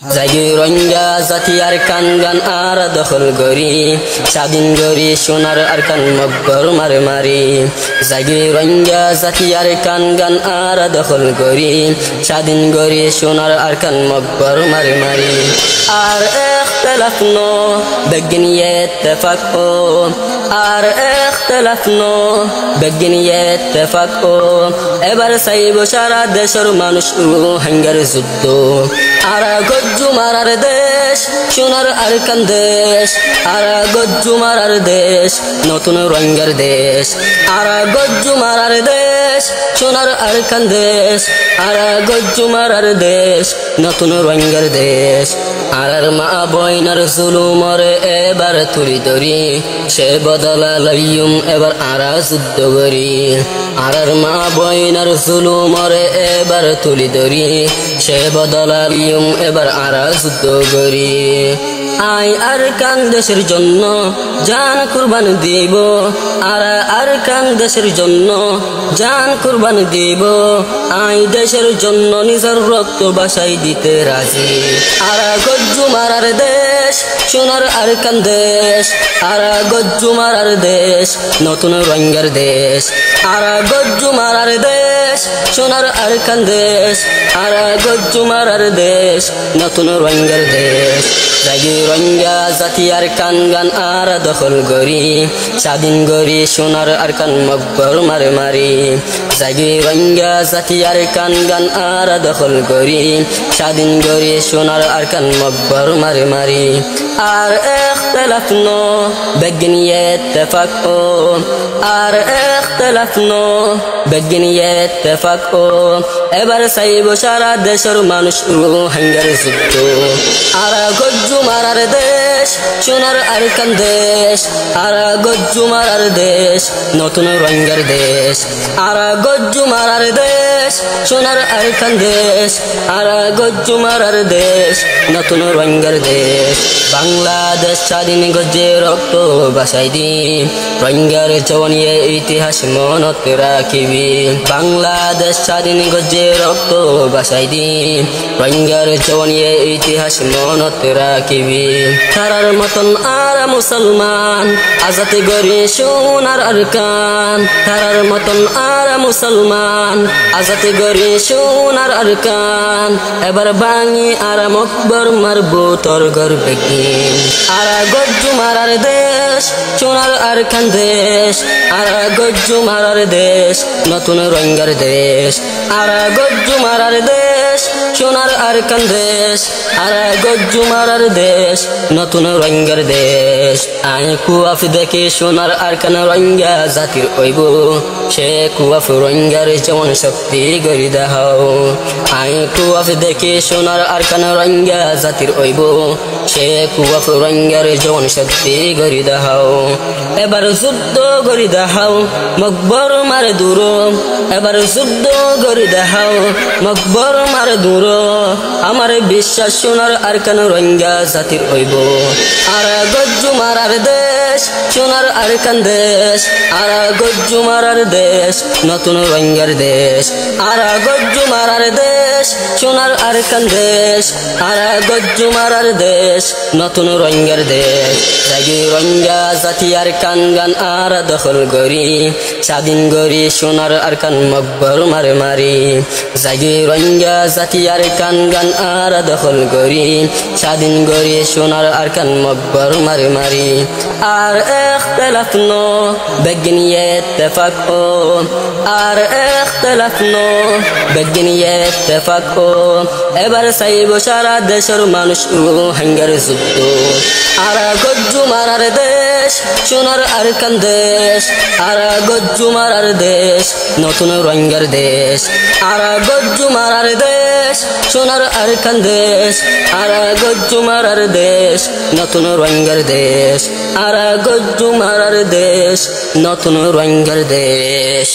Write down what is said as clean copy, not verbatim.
জাগি রঙ্গা জাতিয়ার কান গান আর দখল গরি স্বাধীন গরি সোনার আর কান মব্বর মারে মারি জাগি রঙ্গা জাতিয়ার কান গান আর দখল গরি স্বাধীন গরি সোনার আর কান মব্বর মারে মারি আর اختلاف نو بگنی اتفاق او আর اختلاف نو بگنی اتفاق او এবার সাইব সারা দেশের মানুষ হাঙ্গার যুদ্ধ আর গজ্জু মারার দেশ সোনার আর কান দেশ আর গজ্জু মারার দেশ নতুন রঙ্গের দেশ আর গজ্জু মারার দেশ সোনার আর কান দেশ আর গজ্জু মারার দেশ নতুন রঙ্গের দেশ আর মা বইনার জুলুমরে এবার তুলি ধরি সে বদলা লইম এবার আরা যুদ্ধ করি আর মা বইনার জুলুমরে এবার তুলি ধরি সে বদলা লইম এবার আরা যুদ্ধ করি আই আর কান দেশের জন্য জান কুরবান দিব আর কান দেশের জন্য জান কুরবান দিব আই দেশের জন্য নিজের রক্ত বাসাই দিতে রাজি আর গজ্জু মারার দেশ সোনার আর কান দেশ আর গজ্জু মারার দেশ নতুন রঙ্গের দেশ আর গজ্জু মারার দেশ সোনার আর কান দেশ আর গজ্জু মারার দেশ নতুন রঙ্গের দেশ জাগি রঙ্গা জাতিয়ার কান গান আর দখল গরি স্বাধীন গরি সোনার আর কান মব্বর মারে মারি জাগি রঙ্গা জাতিয়ার কান গান আর দখল গরি স্বাধীন গরি সোনার আর কান মব্বর মারে মারি আর اختلاف نو بگنی اتفاق او আর اختلاف نو بگنی اتفاق او এবার সাইব সারা দেশের মানুষ হাঙ্গার যুদ্ধ আর গজ্জু মারার দেশ সোনার আর কান দেশ আর গজ্জু মারার দেশ নতুন রঙ্গের দেশ আর গজ্জু মারার দেশ সোনার আর কান দেশ আর গজ্জু মারার দেশ নতুন রঙ্গের দেশ বাংলাদেশ স্বাধীন গজ্জে রক্ত বাসাই দিন রঙ্গের জওয়ানিয়ে ইতিহাস মনত রাখিবি বাংলাদেশ স্বাধীন গজ্জে রক্ত বাসাই দিন রঙ্গের জওয়ানিয়ে ইতিহাস মনত রাখিবি তারার মতন আর মুসলমান আজাতে গরি সোনার আর কান তারার মতন আর মুসলমান আজাতে গরি সোনার আর কান এবার বাঙি আর মকবর মারবো তোর ঘর বেগিন আর গজ্জু মারার দেশ সোনার আর কান দেশ আর গজ্জু মারার দেশ নতুন রঙ্গের দেশ আর গজ্জু মারার দেশ সোনার আর কান দেশ আর গজ্জু মারার দেশ নতুন রঙ্গের দেশ আই কুয়াফ দেখে সোনার আর কান রঙ্গা জাতির ওইব সে কুয়াফ রঙ্গের যেমন শক্তি গরি দেখাও আই কুয়াফ দেখে সোনার আর কান রঙ্গা জাতির ওইব সে কুয়াফ রঙ্গের যেমন শক্তি গরি দেখাও এবার যুদ্ধ গরি দেখাও মকবর মারে দূর এবার যুদ্ধ গরি দেখাও মকবর মারে দূর আমার বিশ্বাস সোনার আর কান রঙ্গা জাতির হইব আর গজ্জু মারার দেশ সোনার আর কান দেশ আর গজ্জু মারার দেশ নতুন রঙ্গের দেশ আর গজ্জু মারার দেশ সোনার আর কান দেশ আর গজ্জু মারার দেশ নতুন রঙ্গের দেশ জাগি রঙ্গা জাতিয়ার কান গান আর দখল গরি স্বাধীন গরি সোনার আর কান মব্বর মারে মারি জাগি রঙ্গা জাতিয়ার কান গান আর দখল গরি স্বাধীন গরি সোনার আর কান মব্বর মারে মারি আর اختلاف نو بگنی اتفاق او আর اختلاف نو بگنی اتفاق او এবার সাইব সারা দেশের মানুষ হাঙ্গার যুদ্ধ আর গজ্জু মারার দেশ সোনার আর কান দেশ আর গজ্জু মারার দেশ নতুন রঙ্গের দেশ আর গজ্জু মারার দেশ সোনার আর কান দেশ আর গজ্জু মারার দেশ নতুন রঙ্গের দেশ আর গজ্জু মারার দেশ নতুন রঙ্গের দেশ।